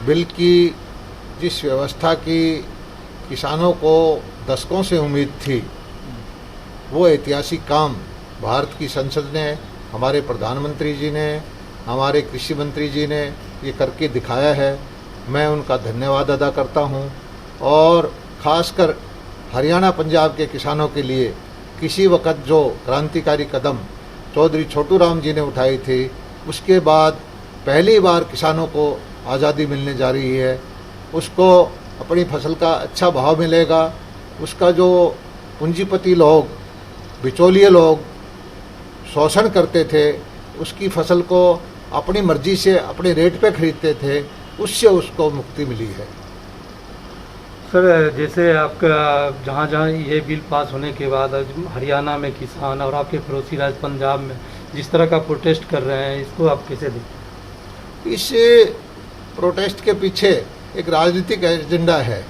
Bill की जिस व्यवस्था की किसानों को दशकों से उम्मीद थी, वो ऐतिहासिक काम भारत की संसद ने, हमारे प्रधानमंत्री जी ने, हमारे कृषि मंत्री जी ने ये करके दिखाया है। मैं उनका धन्यवाद अदा करता हूँ। और ख़ासकर हरियाणा पंजाब के किसानों के लिए किसी वक्त जो क्रांतिकारी कदम चौधरी छोटू राम जी ने उठाई थी, उसके बाद पहली बार किसानों को आज़ादी मिलने जा रही है। उसको अपनी फसल का अच्छा भाव मिलेगा। उसका जो पूंजीपति लोग, बिचौलिए लोग शोषण करते थे, उसकी फसल को अपनी मर्जी से अपने रेट पे खरीदते थे, उससे उसको मुक्ति मिली है। सर, जैसे आपका जहाँ जहाँ ये बिल पास होने के बाद हरियाणा में किसान और आपके पड़ोसी राज्य पंजाब में जिस तरह का प्रोटेस्ट कर रहे हैं, इसको आप कैसे देखते? इस प्रोटेस्ट के पीछे एक राजनीतिक एजेंडा है।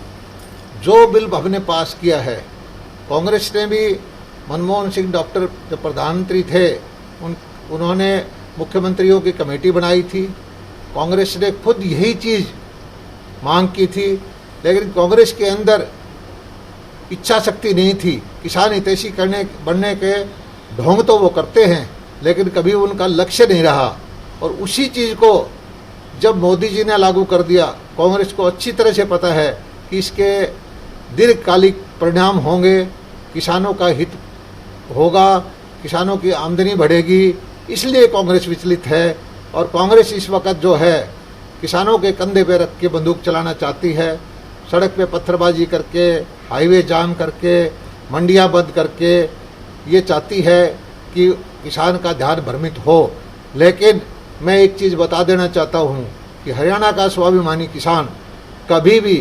जो बिल हमने पास किया है, कांग्रेस ने भी, मनमोहन सिंह डॉक्टर जब प्रधानमंत्री थे, उन्होंने मुख्यमंत्रियों की कमेटी बनाई थी। कांग्रेस ने खुद यही चीज़ मांग की थी, लेकिन कांग्रेस के अंदर इच्छा शक्ति नहीं थी। किसान हितैषी बनने के ढोंग तो वो करते हैं, लेकिन कभी उनका लक्ष्य नहीं रहा। और उसी चीज़ को जब मोदी जी ने लागू कर दिया, कांग्रेस को अच्छी तरह से पता है कि इसके दीर्घकालिक परिणाम होंगे, किसानों का हित होगा, किसानों की आमदनी बढ़ेगी, इसलिए कांग्रेस विचलित है। और कांग्रेस इस वक्त जो है किसानों के कंधे पे रख के बंदूक चलाना चाहती है। सड़क पे पत्थरबाजी करके, हाईवे जाम करके, मंडियां बंद करके ये चाहती है कि किसान का ध्यान भ्रमित हो। लेकिन मैं एक चीज़ बता देना चाहता हूँ कि हरियाणा का स्वाभिमानी किसान कभी भी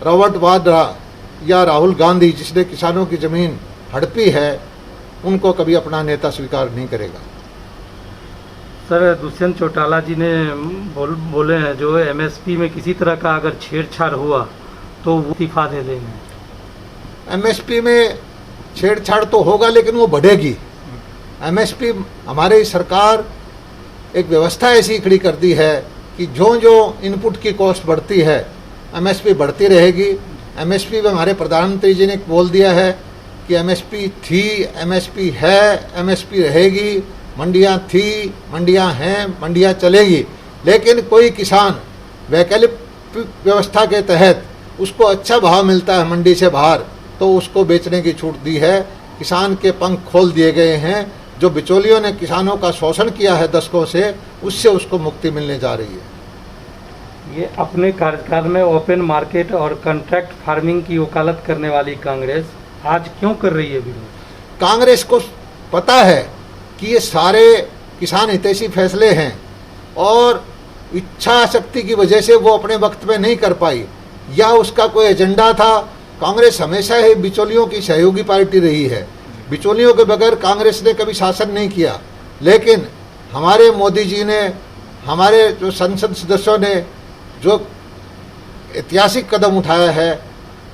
रॉबर्ट वाड्रा या राहुल गांधी, जिसने किसानों की ज़मीन हड़पी है, उनको कभी अपना नेता स्वीकार नहीं करेगा। सर, दुष्यंत चौटाला जी ने बोले हैं जो एमएसपी में किसी तरह का अगर छेड़छाड़ हुआ तो वो इस्तीफा दे देंगे। एमएसपी में छेड़छाड़ तो होगा, लेकिन वो बढ़ेगी। एमएसपी, हमारी सरकार एक व्यवस्था ऐसी खड़ी कर दी है कि जो जो इनपुट की कॉस्ट बढ़ती है, एमएसपी बढ़ती रहेगी। एमएसपी में हमारे प्रधानमंत्री जी ने बोल दिया है कि एमएसपी थी, एमएसपी है, एमएसपी रहेगी। मंडियां थी, मंडियां हैं, मंडियां चलेगी। लेकिन कोई किसान वैकल्पिक व्यवस्था के तहत उसको अच्छा भाव मिलता है मंडी से बाहर, तो उसको बेचने की छूट दी है। किसान के पंख खोल दिए गए हैं। जो बिचौलियों ने किसानों का शोषण किया है दशकों से, उससे उसको मुक्ति मिलने जा रही है। ये अपने कार्यकाल में ओपन मार्केट और कॉन्ट्रैक्ट फार्मिंग की वकालत करने वाली कांग्रेस आज क्यों कर रही है विरोध? कांग्रेस को पता है कि ये सारे किसान हितैषी फैसले हैं और इच्छा शक्ति की वजह से वो अपने वक्त में नहीं कर पाई, या उसका कोई एजेंडा था। कांग्रेस हमेशा ही बिचौलियों की सहयोगी पार्टी रही है। बिचौलियों के बगैर कांग्रेस ने कभी शासन नहीं किया। लेकिन हमारे मोदी जी ने, हमारे जो संसद सदस्यों ने जो ऐतिहासिक कदम उठाया है,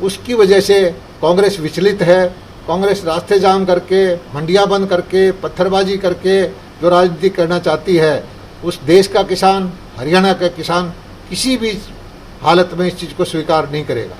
उसकी वजह से कांग्रेस विचलित है। कांग्रेस रास्ते जाम करके, मंडियां बंद करके, पत्थरबाजी करके जो राजनीति करना चाहती है, उस देश का किसान, हरियाणा का किसान किसी भी हालत में इस चीज़ को स्वीकार नहीं करेगा।